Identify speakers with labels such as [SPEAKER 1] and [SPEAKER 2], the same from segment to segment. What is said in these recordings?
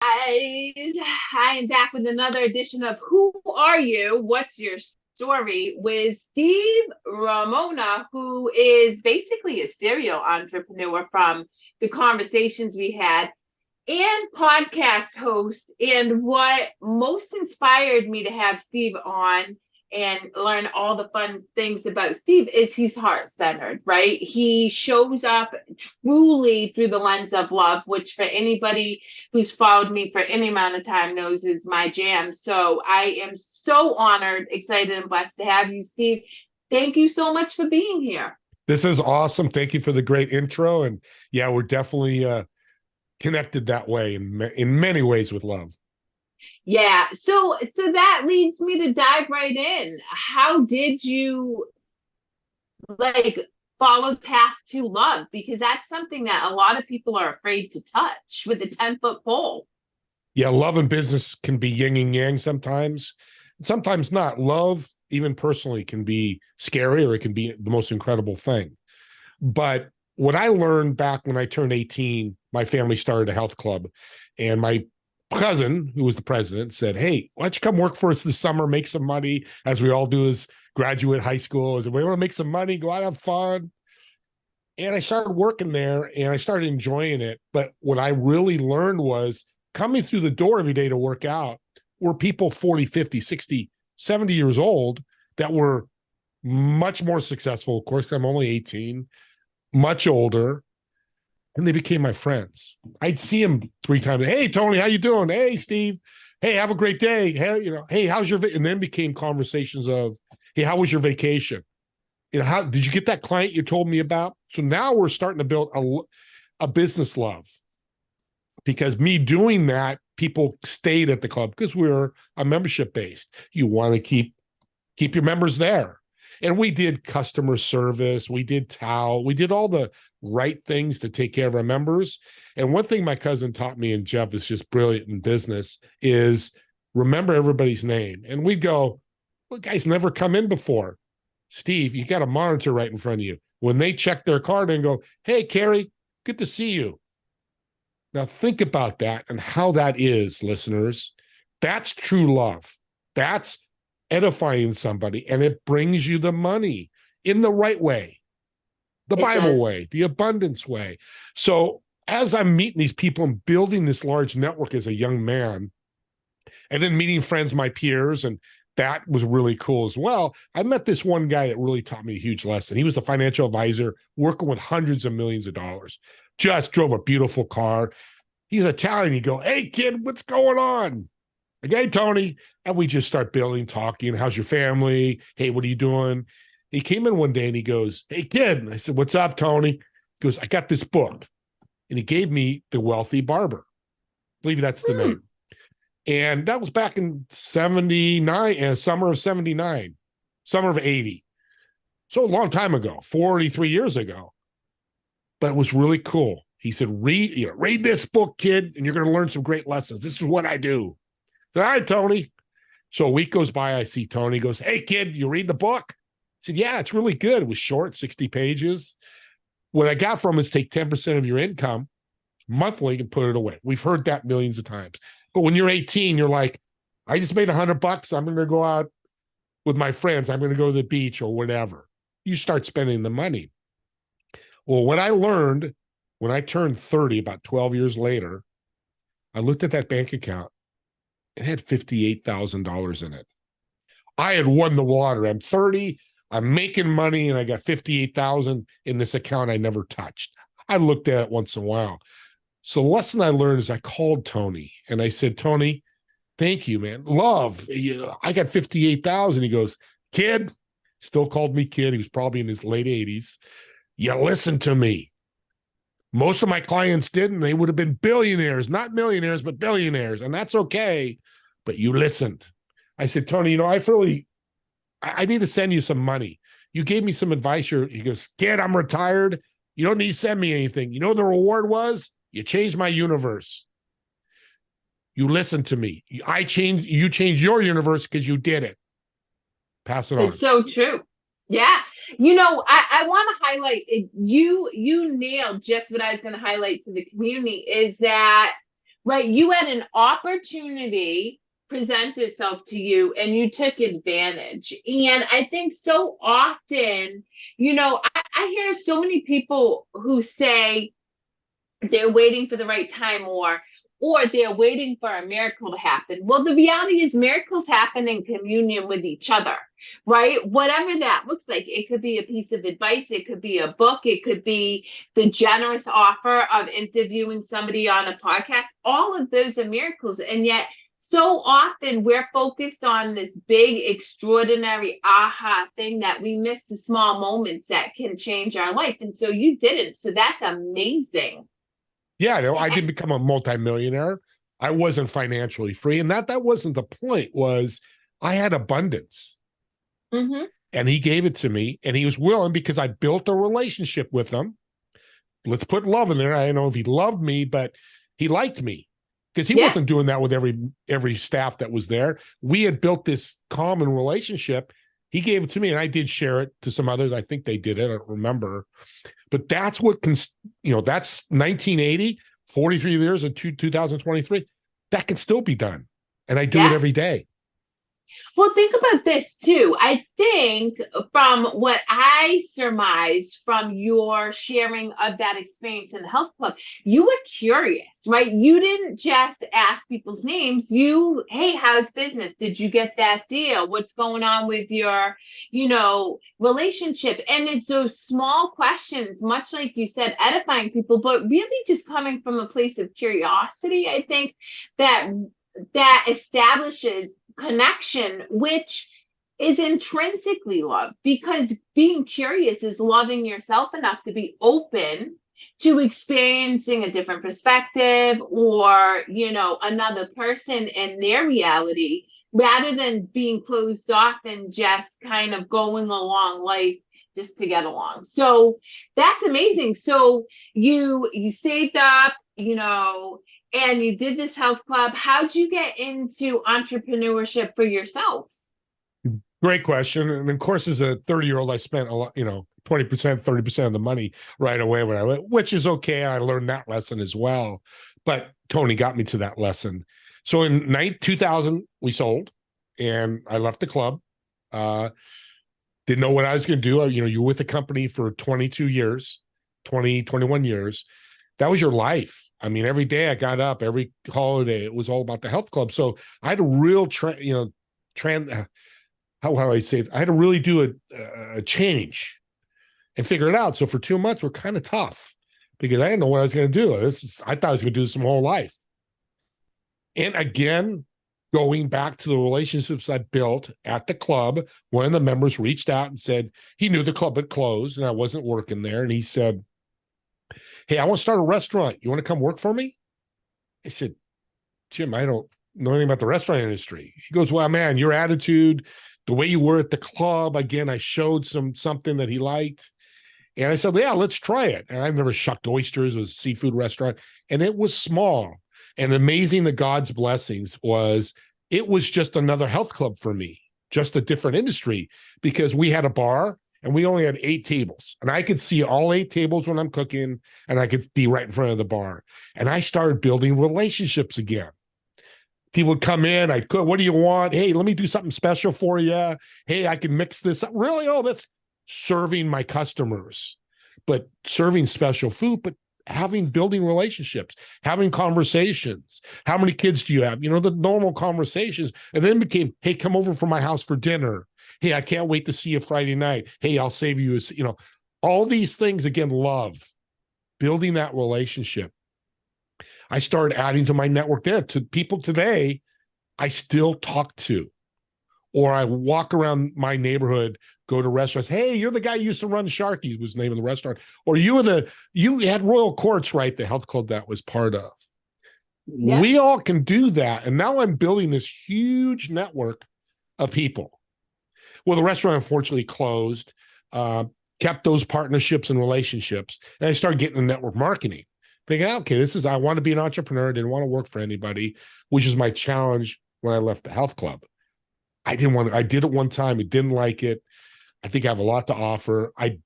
[SPEAKER 1] I am back with another edition of Who Are You? What's Your Story? With Steve Ramona, who is basically a serial entrepreneur from the conversations we had and podcast host. And what most inspired me to have Steve on and learn all the fun things about Steve is he's heart centered, right? He shows up truly through the lens of love, which for anybody who's followed me for any amount of time knows is my jam. So I am so honored, excited, and blessed to have you, Steve. Thank you so much for being here.
[SPEAKER 2] This is awesome. Thank you for the great intro. And yeah, we're definitely connected that way in many ways with love.
[SPEAKER 1] Yeah, so that leads me to dive right in. How did you like follow the path to love? Because that's something that a lot of people are afraid to touch with a 10-foot pole.
[SPEAKER 2] Yeah, love and business can be yin and yang sometimes, sometimes not. Love, even personally, can be scary or it can be the most incredible thing. But what I learned back when I turned 18, my family started a health club. And my cousin, who was the president, said, "Hey, why don't you come work for us this summer, make some money, as we all do as graduate high school. As we want to make some money, go out, have fun." And I started working there and I started enjoying it. But what I really learned was coming through the door every day to work out were people 40, 50, 60, 70 years old that were much more successful. Of course, I'm only 18, much older, and they became my friends. I'd see them 3 times. "Hey, Tony, how you doing? Hey, Steve. Hey, have a great day. Hey, hey, how's your?" And then became conversations of, "Hey, how was your vacation? How did you get that client you told me about?" So now we're starting to build a business love, because me doing that, people stayed at the club because we're a membership based. You want to keep your members there. And we did customer service, we did towel, we did all the right things to take care of our members. And one thing my cousin taught me, and Jeff is just brilliant in business, is remember everybody's name. And we'd go, "Well, guy's never come in before. Steve, you got a monitor right in front of you." When they check their card and go, "Hey, Carrie, good to see you." Now think about that and how that is, listeners. That's true love. That's edifying somebody, and it brings you the money in the right way, the
[SPEAKER 1] It
[SPEAKER 2] Bible
[SPEAKER 1] does.
[SPEAKER 2] way, the abundance way. So as I'm meeting these people and building this large network as a young man, and then meeting friends, my peers, and that was really cool as well. I met this one guy that really taught me a huge lesson. He was a financial advisor working with hundreds of millions of dollars, just drove a beautiful car. He's Italian. You go, "Hey, kid, what's going on?" Like, "Hey, Tony." And we just start building, talking. "How's your family? Hey, what are you doing?" He came in one day and he goes, "Hey, kid." And I said, "What's up, Tony?" He goes, "I got this book." And he gave me The Wealthy Barber. I believe that's the
[SPEAKER 1] Hmm.
[SPEAKER 2] name. And that was back in 79, summer of 79, summer of 80. So a long time ago, 43 years ago. But it was really cool. He said, read this book, kid, and you're going to learn some great lessons. This is what I do." I said, "All right, Tony." So a week goes by, I see Tony. He goes, "Hey, kid, you read the book?" I said, "Yeah, it's really good." It was short, 60 pages. What I got from is take 10% of your income monthly and put it away. We've heard that millions of times. But when you're 18, you're like, "I just made $100. I'm going to go out with my friends. I'm going to go to the beach or whatever." You start spending the money. Well, what I learned when I turned 30, about 12 years later, I looked at that bank account. It had $58,000 in it. I had won the lottery. I'm 30, I'm making money, and I got 58,000 in this account I never touched. I looked at it once in a while. So the lesson I learned is I called Tony and I said, "Tony, thank you, man. Love, I got 58,000. He goes, "Kid," still called me kid. He was probably in his late 80s. "You listen to me. Most of my clients didn't. They would have been billionaires, not millionaires, but billionaires. And that's okay. But you listened." I said, "Tony, I need to send you some money. You gave me some advice." He goes, "Kid, I'm retired. You don't need to send me anything. You know what the reward was? You changed my universe. You listened to me. You changed your universe because you did it. Pass it
[SPEAKER 1] It's
[SPEAKER 2] on."
[SPEAKER 1] so true. Yeah. I want to highlight it. You nailed just what I was going to highlight to the community is that right? You had an opportunity present itself to you and you took advantage. And I think so often, I hear so many people who say they're waiting for the right time, or they're waiting for a miracle to happen. Well, the reality is miracles happen in communion with each other, right? Whatever that looks like. It could be a piece of advice, it could be a book, it could be the generous offer of interviewing somebody on a podcast. All of those are miracles. And yet so often we're focused on this big, extraordinary aha thing that we miss the small moments that can change our life. And so you didn't. So that's amazing.
[SPEAKER 2] Yeah, no, I didn't become a multimillionaire. I wasn't financially free. And that wasn't the point, was I had abundance.
[SPEAKER 1] Mm-hmm.
[SPEAKER 2] And he gave it to me, and he was willing, because I built a relationship with him. Let's put love in there. I don't know if he loved me, but he liked me, because he
[SPEAKER 1] Yeah.
[SPEAKER 2] wasn't doing that with every staff that was there. We had built this common relationship. He gave it to me, and I did share it to some others. I think they did it. I don't remember. But that's what that's 1980, 43 years in 2023. That can still be done. And I do it
[SPEAKER 1] Yeah.
[SPEAKER 2] every day.
[SPEAKER 1] Well, think about this too. I think from what I surmised from your sharing of that experience in the health club, you were curious, right? You didn't just ask people's names. Hey, how's business? Did you get that deal? What's going on with your, relationship? And it's those small questions, much like you said, edifying people, but really just coming from a place of curiosity, I think that establishes connection, which is intrinsically love, because being curious is loving yourself enough to be open to experiencing a different perspective, or another person and their reality, rather than being closed off and just kind of going along life just to get along. So that's amazing. So you saved up, and you did this health club. How'd you get into entrepreneurship for yourself?
[SPEAKER 2] Great question. And of course, as a 30-year-old, I spent a lot, 20%, 30% of the money right away when I went, which is okay. I learned that lesson as well. But Tony got me to that lesson. So in 2000, we sold, and I left the club. Didn't know what I was going to do. You're with the company for 22 years, 21 years. That was your life. I mean, every day I got up, every holiday, it was all about the health club. So I had a real, how do I say it? I had to really do a change and figure it out. So for 2 months, we're kind of tough, because I didn't know what I was going to do. I thought I was going to do this my whole life. And again, going back to the relationships I built at the club, one of the members reached out and said he knew the club had closed and I wasn't working there. And he said, "Hey, I want to start a restaurant. You want to come work for me?" I said, "Jim, I don't know anything about the restaurant industry." He goes, "Well, man, your attitude, the way you were at the club," again, I showed something that he liked. And I said, "Yeah, let's try it." And I've never shucked oysters. It was a seafood restaurant, and it was small. And amazing, the God's blessings was, it was just another health club for me, just a different industry, because we had a bar and we only had 8 tables, and I could see all 8 tables when I'm cooking, and I could be right in front of the bar. And I started building relationships again. People would come in, I'd cook. "What do you want? Hey, let me do something special for you. Hey, I can mix this up." Really? Oh, that's serving my customers, but serving special food, but building relationships, having conversations. How many kids do you have? The normal conversations. And then it became, "Hey, come over from my house for dinner. Hey, I can't wait to see you Friday night. Hey, I'll save you all these things. Again, love, building that relationship. I started adding to my network there, to people today I still talk to, or I walk around my neighborhood, go to restaurants. "Hey, you're the guy who used to run Sharky's," was the name of the restaurant. Or you had Royal Courts, right? The health club that was part of.
[SPEAKER 1] Yeah.
[SPEAKER 2] We all can do that. And now I'm building this huge network of people. Well, the restaurant unfortunately closed, kept those partnerships and relationships. And I started getting into network marketing, thinking, okay, I want to be an entrepreneur. I didn't want to work for anybody, which is my challenge when I left the health club. I did it one time. I didn't like it. I think I have a lot to offer. I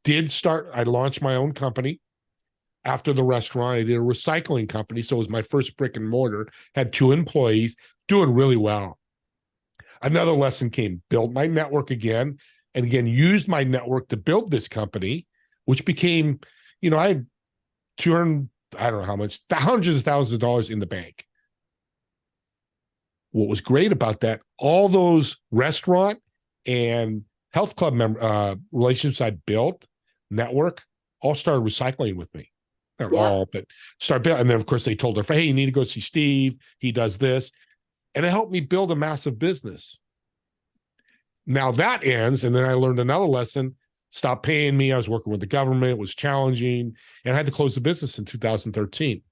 [SPEAKER 2] launched my own company. after the restaurant, I did a recycling company. So it was my first brick and mortar, had 2 employees, doing really well. Another lesson came, build my network again, and again, used my network to build this company, which became, I had 200, I don't know how much, hundreds of thousands of dollars in the bank. What was great about that, all those restaurant and health club relationships I built, network, all started recycling with me. Not
[SPEAKER 1] Yeah.
[SPEAKER 2] all, but start building. And then, of course, they told her, hey, you need to go see Steve. He does this. And it helped me build a massive business. Now that ends. And then I learned another lesson. Stop paying me. I was working with the government. It was challenging. And I had to close the business in 2013.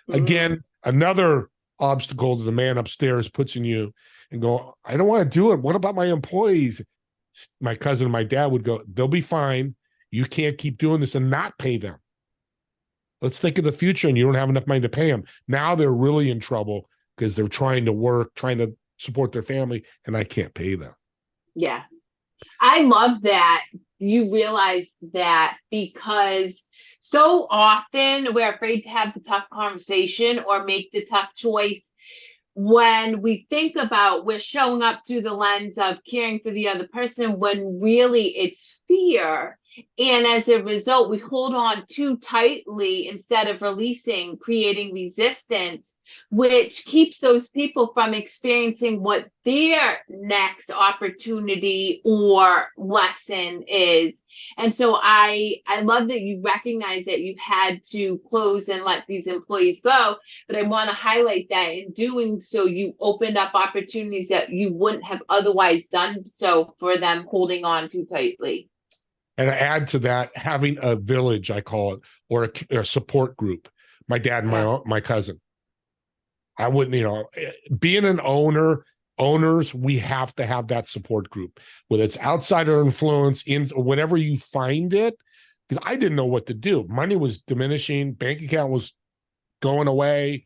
[SPEAKER 2] Again, another obstacle that the man upstairs puts in you and go, I don't want to do it. What about my employees? My cousin and my dad would go, they'll be fine. You can't keep doing this and not pay them. Let's think of the future, and you don't have enough money to pay them. Now they're really in trouble because they're trying to work, trying to support their family, and I can't pay them.
[SPEAKER 1] Yeah. I love that you realize that, because so often we're afraid to have the tough conversation or make the tough choice. When we think about, we're showing up through the lens of caring for the other person, when really it's fear. And as a result, we hold on too tightly instead of releasing, creating resistance, which keeps those people from experiencing what their next opportunity or lesson is. And so I love that you recognize that you've had to close and let these employees go. But I want to highlight that in doing so, you opened up opportunities that you wouldn't have otherwise done so for them holding on too tightly.
[SPEAKER 2] And I add to that, having a village, I call it, or a support group. My dad and my cousin. I wouldn't, being an owners, we have to have that support group, whether it's outside our influence, in or whatever you find it, because I didn't know what to do. Money was diminishing, bank account was going away,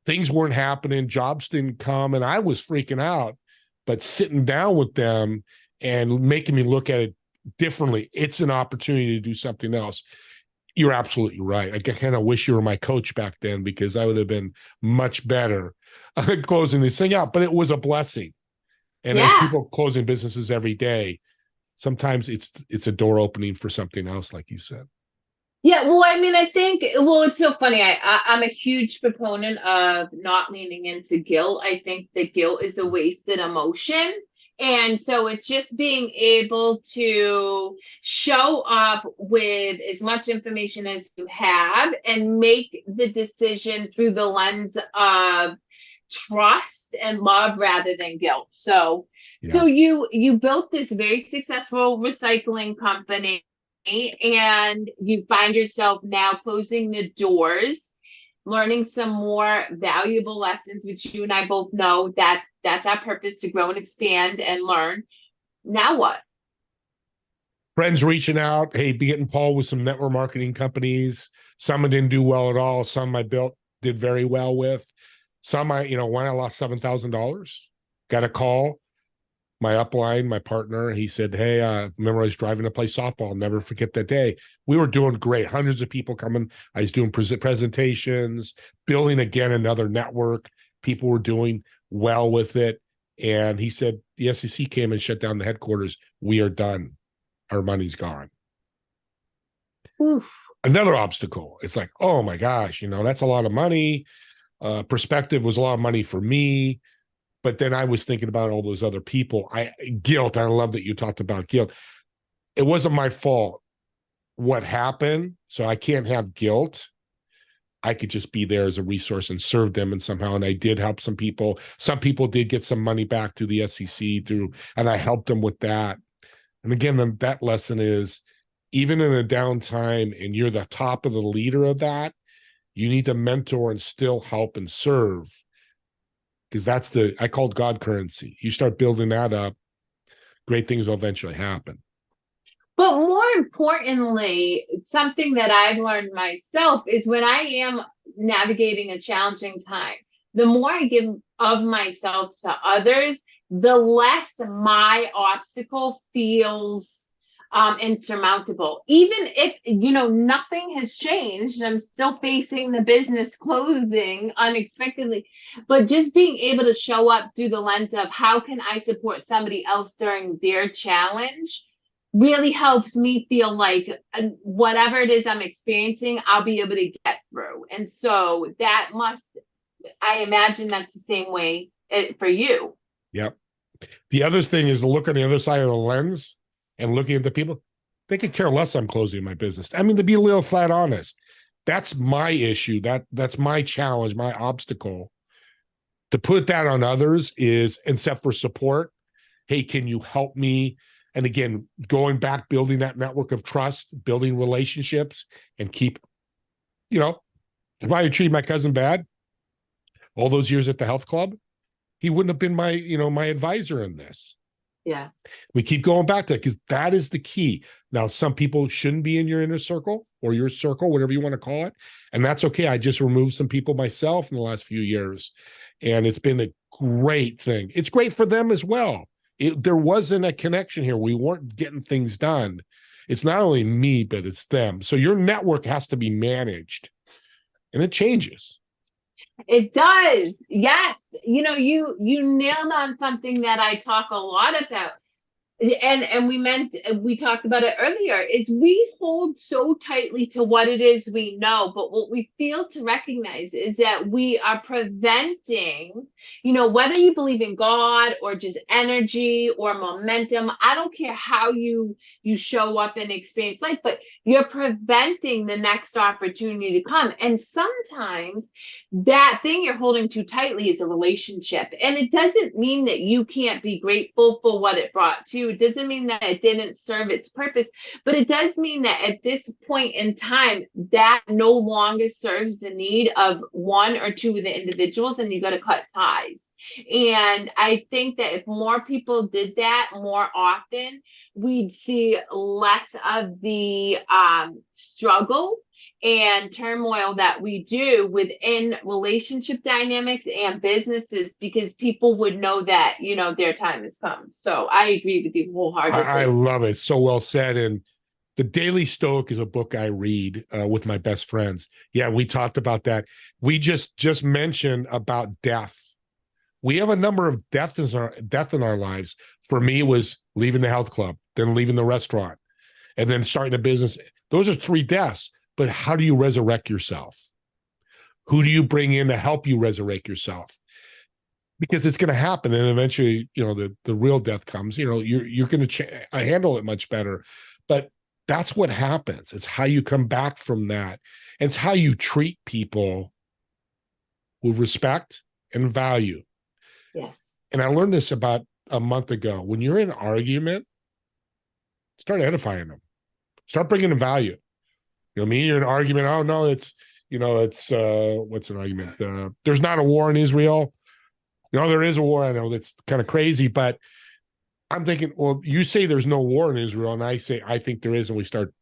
[SPEAKER 2] things weren't happening, jobs didn't come, and I was freaking out. But sitting down with them and making me look at it differently, it's an opportunity to do something else. You're absolutely right. I kind of wish you were my coach back then, because I would have been much better closing this thing out. But it was a blessing. And as people closing businesses every day, sometimes it's a door opening for something else, like you said.
[SPEAKER 1] Yeah, well, I mean, I think, well, it's so funny. I'm a huge proponent of not leaning into guilt. I think that guilt is a wasted emotion. And so it's just being able to show up with as much information as you have and make the decision through the lens of trust and love rather than guilt. So you built this very successful recycling company, and you find yourself now closing the doors, learning some more valuable lessons, which you and I both know that that's our purpose, to grow and expand and learn. Now what?
[SPEAKER 2] Friends reaching out, hey, be getting Paul with some network marketing companies. Some I didn't do well at all. Some I did very well with. Some when I lost $7,000, got a call. My upline, my partner, he said, hey, remember I was driving to play softball. I'll never forget that day. We were doing great. Hundreds of people coming. I was doing presentations, building again another network. People were doing well with it. And he said, the SEC came and shut down the headquarters. We are done. Our money's gone.
[SPEAKER 1] Oof.
[SPEAKER 2] Another obstacle. It's like, oh my gosh, that's a lot of money. Perspective was a lot of money for me. But then I was thinking about all those other people. Guilt. I love that you talked about guilt. It wasn't my fault what happened, so I can't have guilt. I could just be there as a resource and serve them, and somehow. And I did help some people. Some people did get some money back through the SEC and I helped them with that. And again, that lesson is, even in a downtime, and you're the top of the leader of that, you need to mentor and still help and serve. Because I called God currency. You start building that up, great things will eventually happen.
[SPEAKER 1] But more importantly, something that I've learned myself is, when I am navigating a challenging time, the more I give of myself to others, the less my obstacle feels insurmountable. Even if, nothing has changed, I'm still facing the business closing unexpectedly, but just being able to show up through the lens of how can I support somebody else during their challenge really helps me feel like whatever it is I'm experiencing, I'll be able to get through. And so I imagine that's the same way for you.
[SPEAKER 2] Yep. The other thing is to look on the other side of the lens and looking at the people. They could care less I'm closing my business. I mean, to be a little flat honest, that's my issue. That's my challenge, my obstacle. To put that on others is, except for support, hey, can you help me? And again, going back, building that network of trust, building relationships, and keep, if I had treated my cousin bad all those years at the health club, he wouldn't have been my advisor in this.
[SPEAKER 1] Yeah.
[SPEAKER 2] We keep going back to that because that is the key. Now, some people shouldn't be in your inner circle or your circle, whatever you want to call it. And that's okay. I just removed some people myself in the last few years. And it's been a great thing. It's great for them as well. There wasn't a connection here. We weren't getting things done. It's not only me, but it's them. So your network has to be managed. And it changes.
[SPEAKER 1] It does. Yes. You nailed on something that I talk a lot about. And we talked about it earlier, is we hold so tightly to what it is we know, but what we fail to recognize is that we are preventing, whether you believe in God or just energy or momentum, I don't care how you show up and experience life, but you're preventing the next opportunity to come. And sometimes that thing you're holding too tightly is a relationship. And it doesn't mean that you can't be grateful for what it brought to you. It doesn't mean that it didn't serve its purpose, but it does mean that at this point in time, that no longer serves the need of one or two of the individuals, and you got to cut ties. And I think that if more people did that more often, we'd see less of the struggle and turmoil that we do within relationship dynamics and businesses, because people would know that, their time has come. So I agree with you wholeheartedly.
[SPEAKER 2] I love it. So well said. And The Daily Stoic is a book I read with my best friends. Yeah, we talked about that. We just mentioned about death. We have a number of death in our lives. For me, it was leaving the health club, then leaving the restaurant, and then starting a business. Those are 3 deaths. But how do you resurrect yourself? Who do you bring in to help you resurrect yourself? Because it's going to happen, and eventually, the real death comes. You're going to handle it much better. But that's what happens. It's how you come back from that. And it's how you treat people with respect and value.
[SPEAKER 1] Yes.
[SPEAKER 2] And I learned this about a month ago. When you're in an argument, start edifying them. Start bringing them value. You're in an argument. Oh no, it's what's an argument? There's not a war in Israel. There is a war. I know that's kind of crazy, but I'm thinking, well, you say there's no war in Israel, and I say I think there is, and we start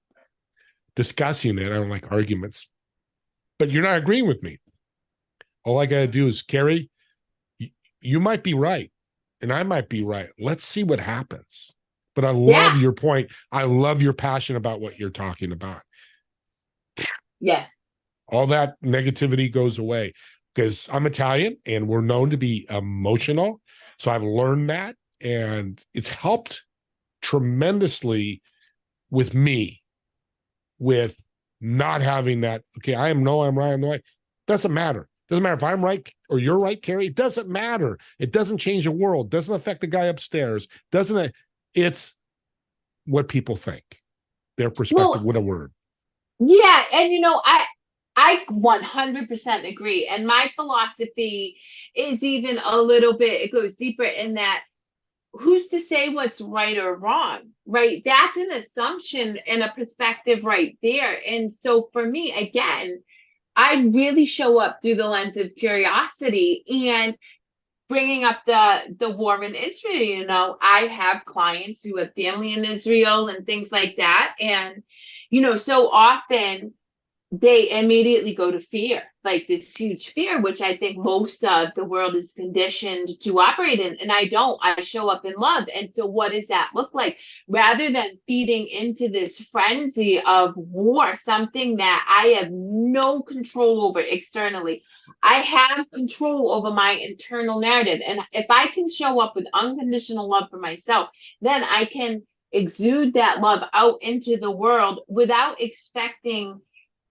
[SPEAKER 2] discussing it. I don't like arguments, but you're not agreeing with me. All I got to do is, Carrie, you might be right, and I might be right. Let's see what happens. But I love your point. I love your passion about what you're talking about.
[SPEAKER 1] Yeah.
[SPEAKER 2] All that negativity goes away, because I'm Italian and we're known to be emotional. So I've learned that, and it's helped tremendously with me, with not having that. Okay, I'm right. I'm right. Doesn't matter. Doesn't matter if I'm right or you're right, Carrie. It doesn't matter. It doesn't change the world. Doesn't affect the guy upstairs. Doesn't it? It's what people think. Their perspective.
[SPEAKER 1] Well,
[SPEAKER 2] what a word.
[SPEAKER 1] yeah, and I 100% agree. And my philosophy is even a little bit, it goes deeper in that who's to say what's right or wrong, right? That's an assumption and a perspective right there. And so for me, again, I really show up through the lens of curiosity and bringing up the war in Israel. I have clients who have family in Israel and things like that. And, so often they immediately go to fear, like this huge fear, which I think most of the world is conditioned to operate in. And I don't, I show up in love. And so, what does that look like? Rather than feeding into this frenzy of war, something that I have no control over externally, I have control over my internal narrative. And if I can show up with unconditional love for myself, then I can exude that love out into the world without expecting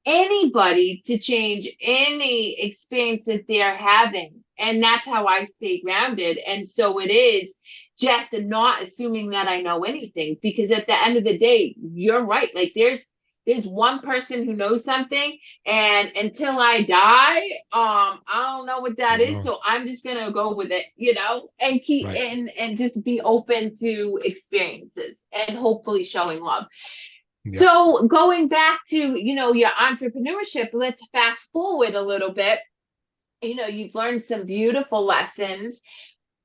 [SPEAKER 1] anybody to change any experience that they're having. And that's how I stay grounded. And so it is just not assuming that I know anything, because at the end of the day, you're right. Like there's one person who knows something, and until I die, I don't know what that is.
[SPEAKER 2] No.
[SPEAKER 1] So I'm just gonna go with it, and keep
[SPEAKER 2] Right.
[SPEAKER 1] and just be open to experiences and hopefully showing love.
[SPEAKER 2] Yeah.
[SPEAKER 1] So going back to, your entrepreneurship, let's fast forward a little bit. You've learned some beautiful lessons.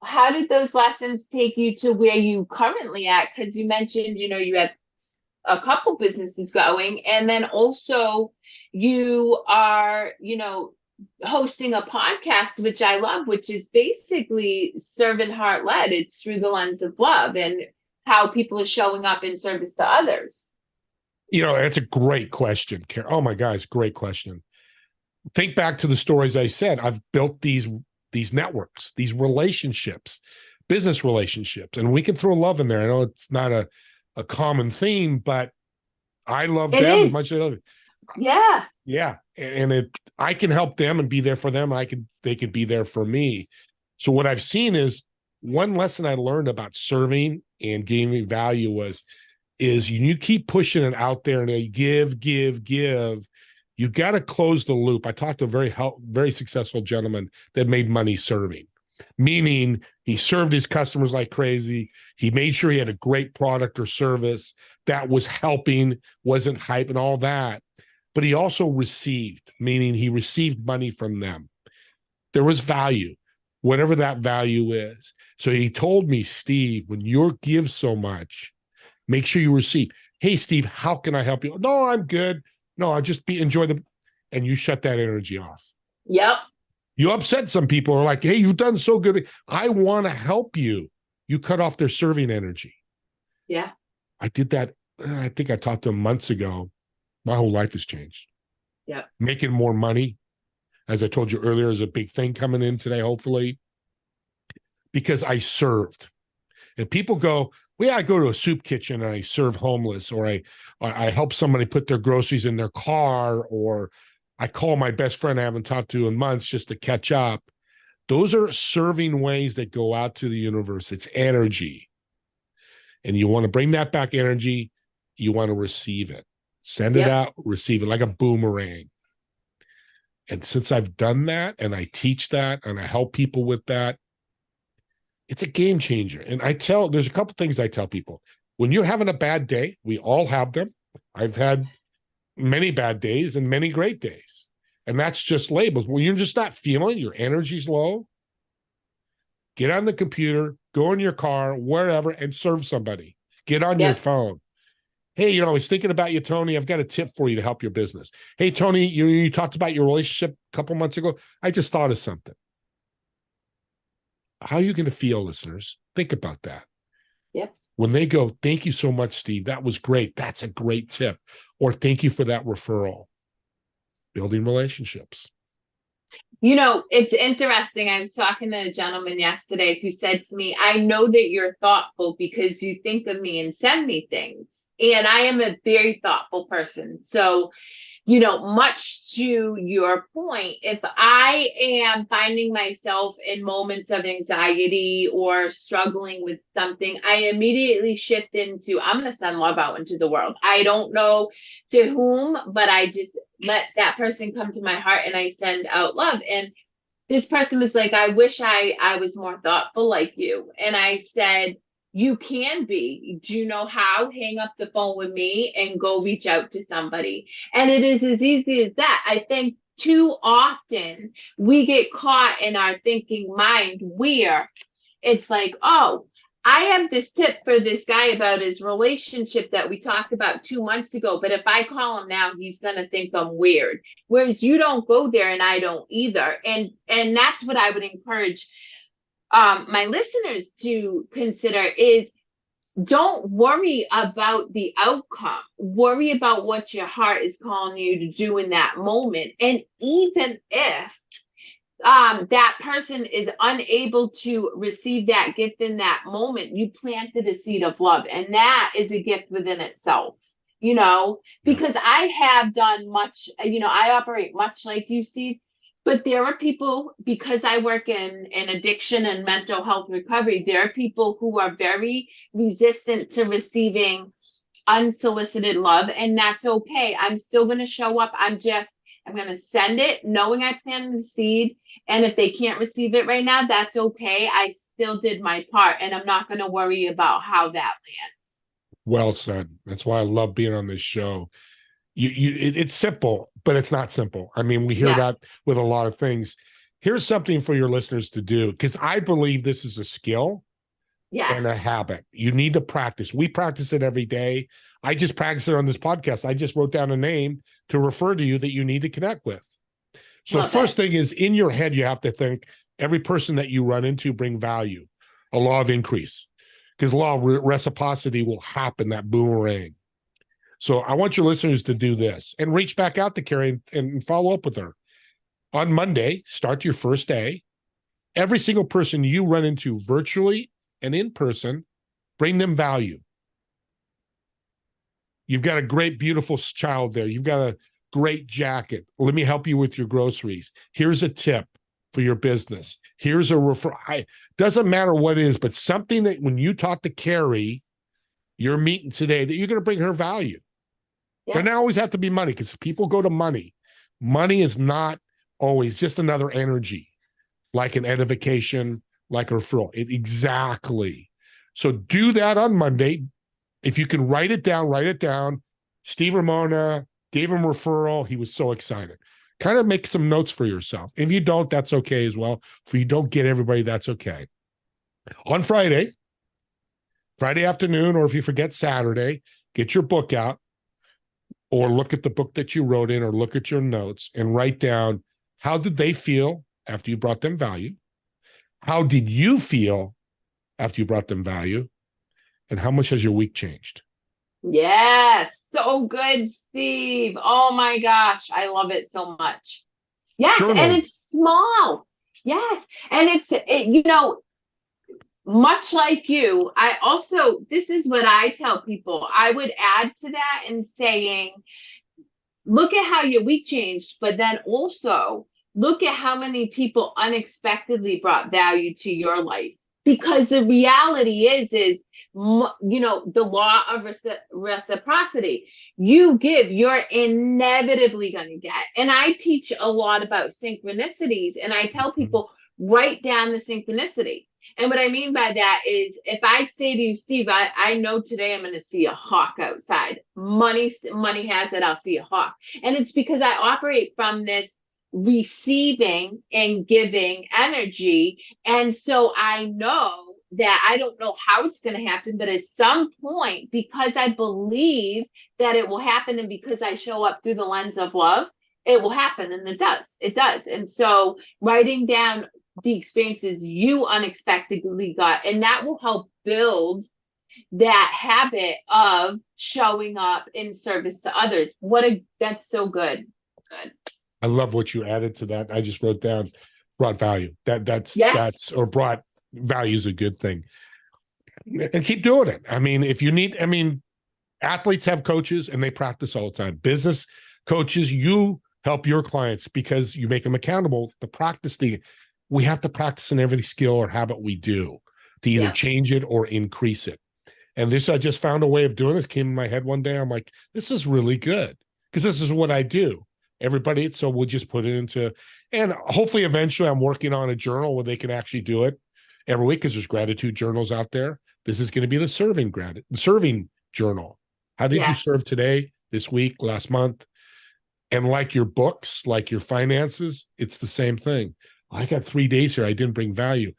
[SPEAKER 1] How did those lessons take you to where you currently at? Because you mentioned, you have a couple businesses going, and then also you are, hosting a podcast, which I love, which is basically servant heart led. It's through the lens of love and how people are showing up in service to others.
[SPEAKER 2] That's a great question, Karen. Oh my God, it's a great question. Think back to the stories I said. I've built these networks, these relationships, business relationships, and we can throw love in there. I know it's not a common theme, but I love
[SPEAKER 1] It
[SPEAKER 2] them as much
[SPEAKER 1] is.
[SPEAKER 2] as I love it.
[SPEAKER 1] Yeah.
[SPEAKER 2] Yeah, and I can help them and be there for them. They could be there for me. So what I've seen is one lesson I learned about serving and giving value is you keep pushing it out there and you give. You got to close the loop. I talked to a very successful gentleman that made money serving, meaning he served his customers like crazy. He made sure he had a great product or service that was helping, wasn't hype and all that. But he also received, meaning he received money from them. There was value, whatever that value is. So he told me, Steve, when you give so much, make sure you receive. Hey, Steve, how can I help you? No, I'm good. No, I just enjoy and you shut that energy off.
[SPEAKER 1] Yep.
[SPEAKER 2] You upset some people who are like, hey, you've done so good. I want to help you. You cut off their serving energy.
[SPEAKER 1] Yeah.
[SPEAKER 2] I did that. I think I talked to him months ago. My whole life has changed.
[SPEAKER 1] Yep.
[SPEAKER 2] Making more money, as I told you earlier, is a big thing coming in today, hopefully, because I served. And people go, well, yeah, I go to a soup kitchen and I serve homeless, or I help somebody put their groceries in their car, or I call my best friend I haven't talked to in months just to catch up. Those are serving ways that go out to the universe. It's energy. And you want to bring that back energy. You want to receive it. Send it
[SPEAKER 1] Yep.
[SPEAKER 2] out, receive it like a boomerang. And since I've done that and I teach that and I help people with that, it's a game changer. And there's a couple things I tell people. When you're having a bad day, we all have them. I've had many bad days and many great days. And that's just labels. When you're just not feeling, your energy's low, get on the computer, go in your car, wherever, and serve somebody. Get on your
[SPEAKER 1] Yep.
[SPEAKER 2] phone. Hey, I was thinking about you, Tony. I've got a tip for you to help your business. Hey, Tony, you talked about your relationship a couple months ago. I just thought of something. How are you going to feel, listeners? Think about that.
[SPEAKER 1] Yep.
[SPEAKER 2] When they go, thank you so much, Steve. That was great. That's a great tip. Or thank you for that referral. Building relationships.
[SPEAKER 1] It's interesting. I was talking to a gentleman yesterday who said to me, I know that you're thoughtful because you think of me and send me things. And I am a very thoughtful person. So, much to your point, if I am finding myself in moments of anxiety or struggling with something, I immediately shift into, I'm going to send love out into the world. I don't know to whom, but I just let that person come to my heart and I send out love. And this person was like, I wish I was more thoughtful like you. And I said, you can be. Do you know how? Hang up the phone with me and go reach out to somebody. And it is as easy as that. I think too often we get caught in our thinking mind where it's like, oh, I have this tip for this guy about his relationship that we talked about 2 months ago, but if I call him now, he's gonna think I'm weird. Whereas you don't go there and I don't either. And that's what I would encourage my listeners to consider is don't worry about the outcome. Worry about what your heart is calling you to do in that moment. And even if that person is unable to receive that gift in that moment, you planted a seed of love. And that is a gift within itself,
[SPEAKER 2] Yeah.
[SPEAKER 1] because I have done much, I operate much like you, Steve. But there are people, because I work in addiction and mental health recovery, there are people who are very resistant to receiving unsolicited love, and that's okay. I'm still going to show up. I'm going to send it knowing I planted the seed. And if they can't receive it right now, that's okay. I still did my part, and I'm not going to worry about how that lands.
[SPEAKER 2] Well said. That's why I love being on this show. It's simple, but it's not simple. I mean, we hear
[SPEAKER 1] Yeah.
[SPEAKER 2] that with a lot of things. Here's something for your listeners to do, because I believe this is a skill and a
[SPEAKER 1] Yes.
[SPEAKER 2] habit. You need to practice. We practice it every day. I just practice it on this podcast. I just wrote down a name to refer to you that you need to connect with. So
[SPEAKER 1] Love it.
[SPEAKER 2] first thing is, in your head, you have to think every person that you run into bring value, a law of increase, because law of reciprocity will happen, that boomerang. So I want your listeners to do this and reach back out to Carrie and follow up with her. On Monday, start your first day. Every single person you run into virtually and in person, bring them value. You've got a great, beautiful child there. You've got a great jacket. Let me help you with your groceries. Here's a tip for your business. Here's a referral. Doesn't matter what it is, but something that when you talk to Carrie, you're meeting today, that you're going to bring her value.
[SPEAKER 1] Yeah.
[SPEAKER 2] Doesn't always have to be money, because people go to money. Money is not always just another energy, like an edification, like a referral. Exactly. So do that on Monday. If you can write it down, write it down. Steve Ramona gave him referral. He was so excited. Kind of make some notes for yourself. If you don't, that's okay as well. If you don't get everybody, that's okay. On Friday afternoon, or if you forget Saturday, get your book out, or look at the book that you wrote in, or look at your notes and write down, how did they feel after you brought them value? How did you feel after you brought them value? And how much has your week changed?
[SPEAKER 1] Yes. So good, Steve. Oh my gosh. I love it so much. Yes. And
[SPEAKER 2] Journal.
[SPEAKER 1] it's small. Yes. And much like you, I also, this is what I tell people. I would add to that in saying, look at how your week changed, but then also look at how many people unexpectedly brought value to your life. Because the reality is, the law of reciprocity. You give, you're inevitably going to get. And I teach a lot about synchronicities, and I tell people, write down the synchronicity. And what I mean by that is, if I say to you, Steve, I know today I'm going to see a hawk outside. Money has it, I'll see a hawk. And it's because I operate from this receiving and giving energy. And so I know that I don't know how it's going to happen, but at some point, because I believe that it will happen, and because I show up through the lens of love, it will happen. And it does. It does. And so writing down the experiences you unexpectedly got, and that will help build that habit of showing up in service to others. That's so good. Good.
[SPEAKER 2] I love what you added to that. I just wrote down brought value.
[SPEAKER 1] Yes.
[SPEAKER 2] Or brought value is a good thing. And keep doing it. I mean, if you need, I mean, athletes have coaches and they practice all the time. Business coaches, you help your clients because you make them accountable. We have to practice in every skill or habit we do to either
[SPEAKER 1] Yeah.
[SPEAKER 2] change it or increase it. And this, I just found a way of doing this, came in my head one day. I'm like, this is really good, because this is what I do. Everybody, so we'll just put it into, and hopefully eventually I'm working on a journal where they can actually do it every week, because there's gratitude journals out there. This is going to be the serving journal. How did you
[SPEAKER 1] Yes.
[SPEAKER 2] serve today, this week, last month? And like your books, like your finances, it's the same thing. I got 3 days here, I didn't bring value.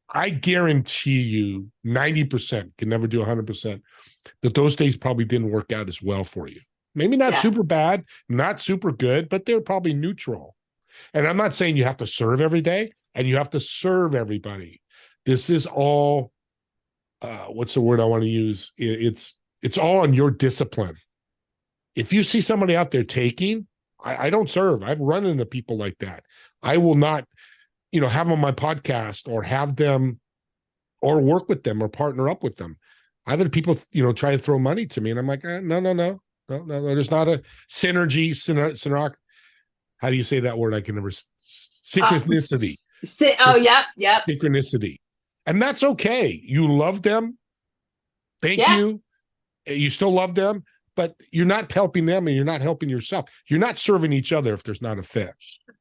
[SPEAKER 2] I guarantee you 90%, can never do 100%, that those days probably didn't work out as well for you. Maybe not
[SPEAKER 1] Yeah.
[SPEAKER 2] super bad, not super good, but they're probably neutral. And I'm not saying you have to serve every day and you have to serve everybody. This is all, what's the word I want to use? It's all on your discipline. If you see somebody out there taking, I don't serve. I've run into people like that. I will not, have them on my podcast or have them or work with them or partner up with them. I've had people, try to throw money to me, and I'm like, no, no, no, no, no, no. There's not a synergy, how do you say that word? I can never. Synchronicity.
[SPEAKER 1] Oh, yep, yep.
[SPEAKER 2] Synchronicity. And that's okay. You love them. Thank
[SPEAKER 1] Yeah.
[SPEAKER 2] you. You still love them, but you're not helping them and you're not helping yourself. You're not serving each other if there's not a fit.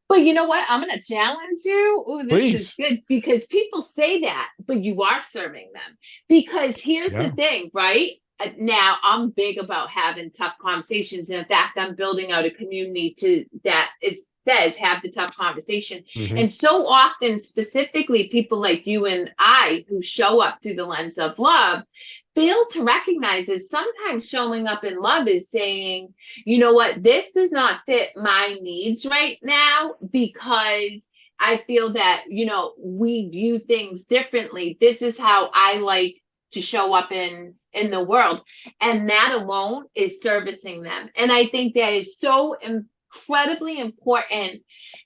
[SPEAKER 1] But you know what? I'm going to challenge you. Oh, this is
[SPEAKER 2] Please.
[SPEAKER 1] good because people say that, but you are serving them. Because here's the
[SPEAKER 2] Yeah.
[SPEAKER 1] thing, right? Now I'm big about having tough conversations. And in fact, I'm building out a community says have the tough conversation.
[SPEAKER 2] Mm-hmm.
[SPEAKER 1] And so often, specifically, people like you and I who show up through the lens of love fail to recognize is sometimes showing up in love is saying, you know what, this does not fit my needs right now because I feel that, we view things differently. This is how I like to show up in the world. And that alone is servicing them. And I think that is so incredibly important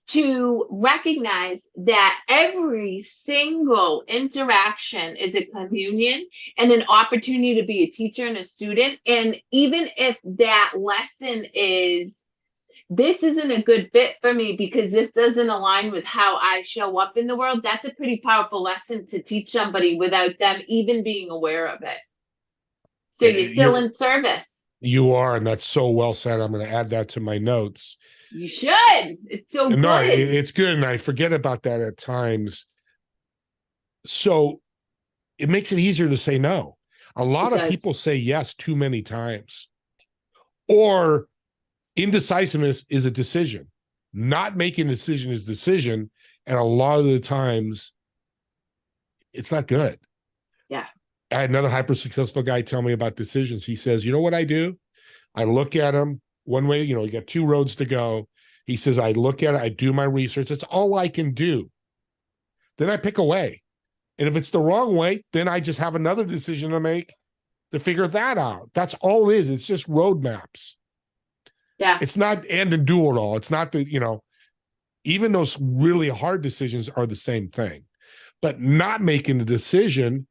[SPEAKER 1] to recognize that every single interaction is a communion and an opportunity to be a teacher and a student. And even if that lesson is, this isn't a good fit for me because this doesn't align with how I show up in the world, that's a pretty powerful lesson to teach somebody without them even being aware of it. So you're still in service.
[SPEAKER 2] You are, and that's so well said. I'm going to add that to my notes.
[SPEAKER 1] You should. It's so
[SPEAKER 2] No,
[SPEAKER 1] good.
[SPEAKER 2] it's good, and I forget about that at times. So it makes it easier to say no. A lot of people say yes too many times. Or indecisiveness is a decision. Not making a decision is decision, and a lot of the times it's not good.
[SPEAKER 1] Yeah.
[SPEAKER 2] I had another hyper successful guy tell me about decisions. He says, you know what I do? I look at them one way, you got two roads to go. He says, I look at it, I do my research. That's all I can do. Then I pick a way. And if it's the wrong way, then I just have another decision to make to figure that out. That's all it is. It's just roadmaps.
[SPEAKER 1] Yeah.
[SPEAKER 2] It's not and do it all. It's not that, even those really hard decisions are the same thing. But not making the decision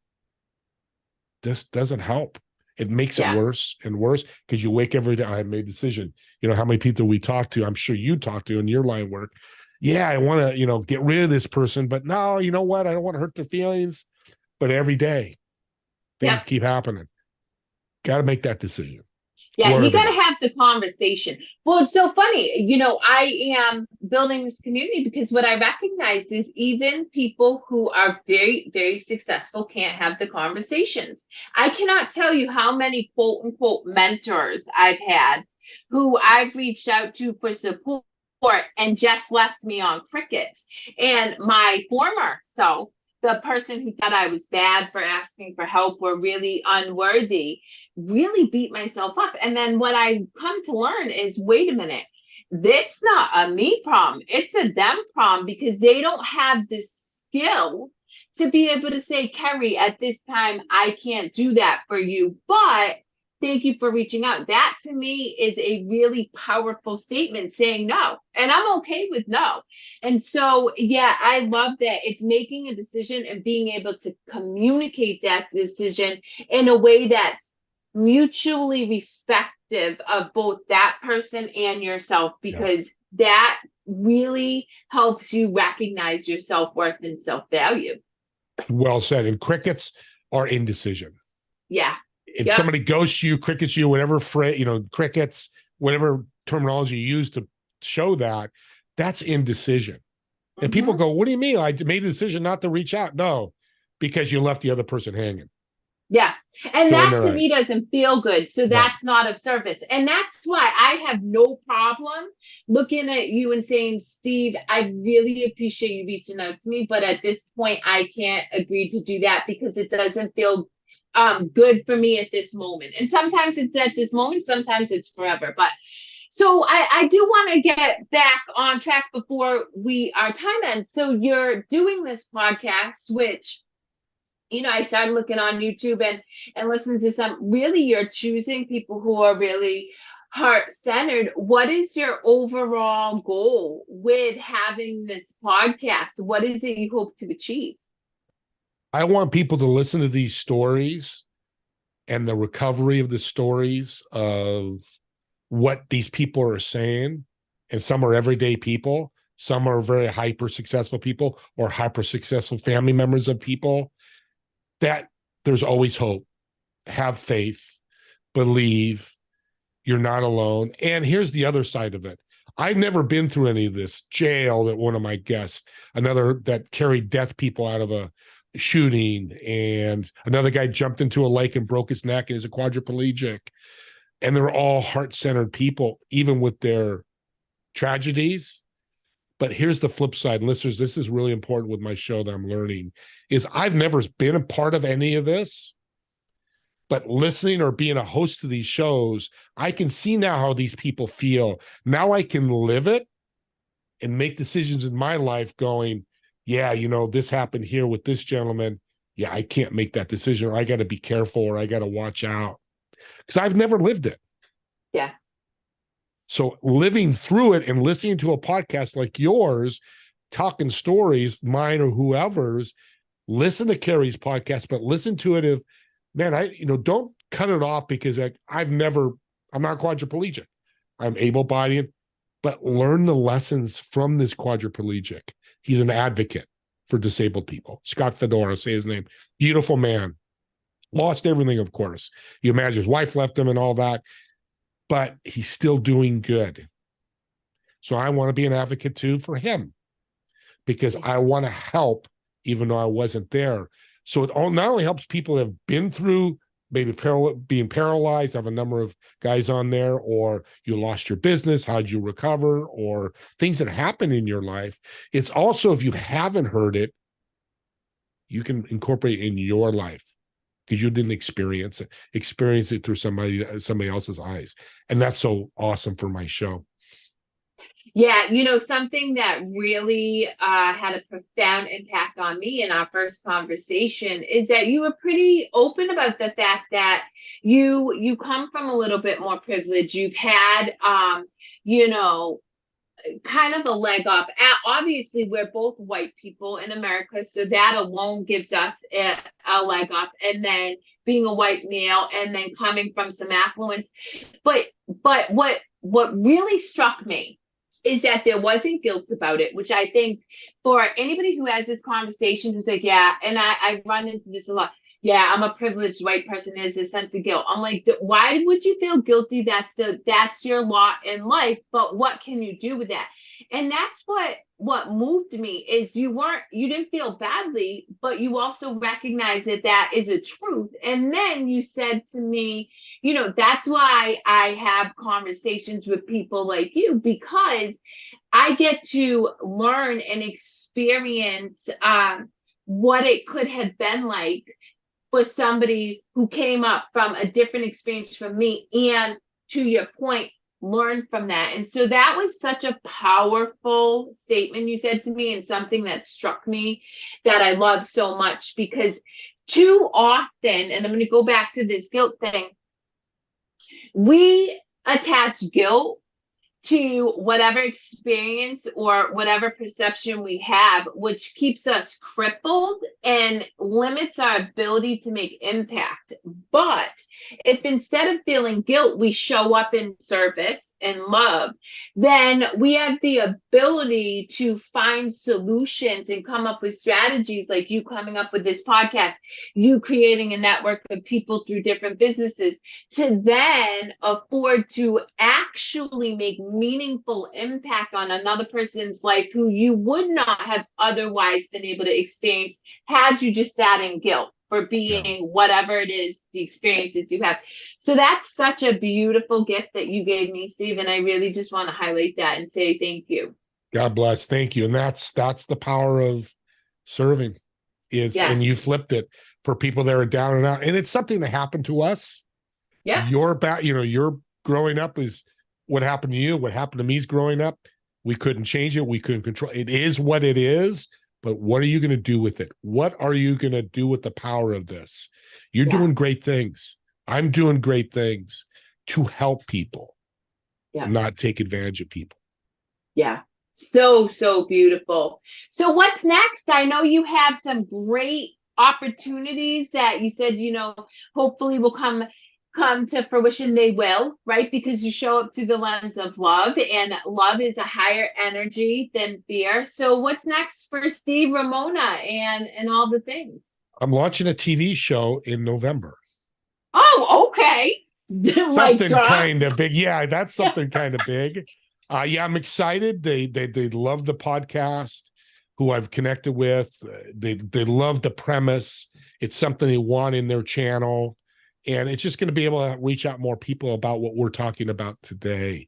[SPEAKER 2] just doesn't help. It makes it worse and worse because you wake every day. I made a decision. How many people we talk to? I'm sure you talk to in your line of work. Yeah, I want to, get rid of this person, but no, you know what? I don't want to hurt their feelings. But every day, things keep happening. Got to make that decision.
[SPEAKER 1] Yeah, you got to have the conversation. Well, it's so funny. I am building this community because what I recognize is even people who are very, very successful can't have the conversations. I cannot tell you how many quote unquote mentors I've had who I've reached out to for support and just left me on crickets. And my former self, the person who thought I was bad for asking for help or really unworthy, really beat myself up. And then what I come to learn is, wait a minute, that's not a me problem. It's a them problem because they don't have the skill to be able to say, Kerry, at this time, I can't do that for you, but thank you for reaching out. That to me is a really powerful statement saying no. And I'm okay with no. And so, yeah, I love that it's making a decision and being able to communicate that decision in a way that's mutually respective of both that person and yourself, because that really helps you recognize your self-worth and self-value.
[SPEAKER 2] Well said. And crickets are indecision.
[SPEAKER 1] Yeah.
[SPEAKER 2] If somebody ghosts you, crickets you, whatever crickets, whatever terminology you use to show that, that's indecision. And people go, what do you mean? I made a decision not to reach out. No, because you left the other person hanging.
[SPEAKER 1] Yeah. And
[SPEAKER 2] Filling
[SPEAKER 1] that
[SPEAKER 2] their
[SPEAKER 1] to me
[SPEAKER 2] eyes.
[SPEAKER 1] doesn't feel good. So
[SPEAKER 2] No.
[SPEAKER 1] that's not of service. And that's why I have no problem looking at you and saying, Steve, I really appreciate you reaching out to me, but at this point, I can't agree to do that because it doesn't feel good for me at this moment. And sometimes it's at this moment, sometimes it's forever. But so I do want to get back on track before our time ends. So you're doing this podcast, which I started looking on YouTube and listening to some. Really, you're choosing people who are really heart centered. What is your overall goal with having this podcast? What is it you hope to achieve?
[SPEAKER 2] I want people to listen to these stories and the recovery of the stories of what these people are saying. And some are everyday people, some are very hyper successful people or hyper successful family members of people, that there's always hope. Have faith, believe you're not alone. And here's the other side of it. I've never been through any of this jail that one of my guests, another that carried deaf people out of a shooting, and another guy jumped into a lake and broke his neck and is a quadriplegic. And they're all heart-centered people, even with their tragedies. But here's the flip side, listeners, this is really important with my show that I'm learning, is I've never been a part of any of this, but listening or being a host of these shows, I can see now how these people feel. Now I can live it and make decisions in my life going, yeah, this happened here with this gentleman. Yeah, I can't make that decision, or I got to be careful, or I got to watch out, because I've never lived it.
[SPEAKER 1] Yeah.
[SPEAKER 2] So living through it and listening to a podcast like yours, talking stories, mine or whoever's, listen to Carrie's podcast, but listen to it if, man, don't cut it off because I'm not quadriplegic. I'm able-bodied, but learn the lessons from this quadriplegic. He's an advocate for disabled people. Scott Fedora, say his name. Beautiful man. Lost everything, of course. You imagine his wife left him and all that, but he's still doing good. So I want to be an advocate too for him, because I want to help even though I wasn't there. So it not only helps people that have been through maybe being paralyzed. I have a number of guys on there, or you lost your business, how'd you recover, or things that happen in your life. It's also, if you haven't heard it, you can incorporate it in your life because you didn't experience it through somebody else's eyes. And that's so awesome for my show.
[SPEAKER 1] Yeah, something that really had a profound impact on me in our first conversation is that you were pretty open about the fact that you come from a little bit more privilege. You've had, kind of a leg up. Obviously, we're both white people in America, so that alone gives us a leg up. And then being a white male, and then coming from some affluence. But what really struck me is that there wasn't guilt about it, which I think for anybody who has this conversation who's like, yeah, and I run into this a lot. Yeah, I'm a privileged white person. There's a sense of guilt. I'm like, why would you feel guilty? That's your lot in life. But what can you do with that? And that's what moved me is you didn't feel badly, but you also recognize that is a truth. And then you said to me, that's why I have conversations with people like you, because I get to learn and experience what it could have been like for somebody who came up from a different experience from me. And to your point, learn from that. And so that was such a powerful statement you said to me, and something that struck me that I love so much, because too often, and I'm going to go back to this guilt thing, we attach guilt to whatever experience or whatever perception we have, which keeps us crippled and limits our ability to make impact. But if instead of feeling guilt, we show up in service and love, then we have the ability to find solutions and come up with strategies, like you coming up with this podcast, you creating a network of people through different businesses, to then afford to actually make meaningful impact on another person's life who you would not have otherwise been able to experience had you just sat in guilt. for
[SPEAKER 2] Yeah.
[SPEAKER 1] being whatever it is, the experiences you have. So that's such a beautiful gift that you gave me, Steve. And I really just want to highlight that and say thank you.
[SPEAKER 2] God bless. Thank you. And that's the power of serving. And you
[SPEAKER 1] Yes.
[SPEAKER 2] flipped it for people that are down and out. And it's something that happened to us.
[SPEAKER 1] Yep.
[SPEAKER 2] Your growing up is what happened to you. What happened to me is growing up. We couldn't change it. We couldn't control it. It is what it is. But what are you going to do with it? What are you going to do with the power of this? You're
[SPEAKER 1] Yeah.
[SPEAKER 2] doing great things. I'm doing great things to help people,
[SPEAKER 1] Yeah.
[SPEAKER 2] not take advantage of people.
[SPEAKER 1] Yeah. So, so beautiful. So what's next? I know you have some great opportunities that you said, hopefully will come to fruition. They will, right? Because you show up through the lens of love, and love is a higher energy than fear. So what's next for Steve Ramona and all the things?
[SPEAKER 2] I'm launching a TV show in November.
[SPEAKER 1] Oh, okay. Mic
[SPEAKER 2] Something
[SPEAKER 1] drop.
[SPEAKER 2] kind of big. Yeah, that's something kind of big. Yeah, I'm excited. They love the podcast. Who I've connected with. They love the premise. It's something they want in their channel, and it's just going to be able to reach out more people about what we're talking about today.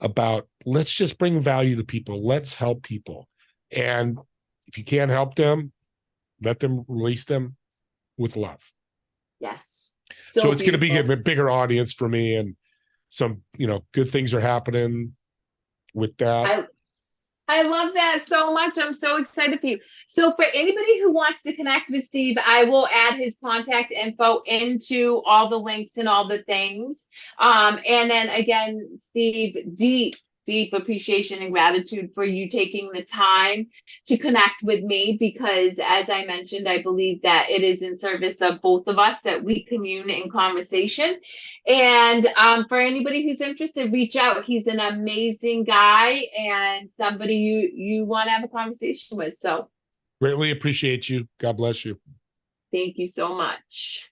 [SPEAKER 2] About let's just bring value to people. Let's help people, and if you can't help them, let them release them with love.
[SPEAKER 1] Yes.
[SPEAKER 2] So
[SPEAKER 1] So
[SPEAKER 2] it's going to be
[SPEAKER 1] beautiful.
[SPEAKER 2] a bigger audience for me, and some good things are happening with that.
[SPEAKER 1] I love that so much. I'm so excited for you. So for anybody who wants to connect with Steve, I will add his contact info into all the links and all the things. And then again, Steve, deep appreciation and gratitude for you taking the time to connect with me, because as I mentioned, I believe that it is in service of both of us that we commune in conversation. And for anybody who's interested, reach out. He's an amazing guy and somebody you want to have a conversation with. So
[SPEAKER 2] Greatly appreciate you. God bless you.
[SPEAKER 1] thank you so much.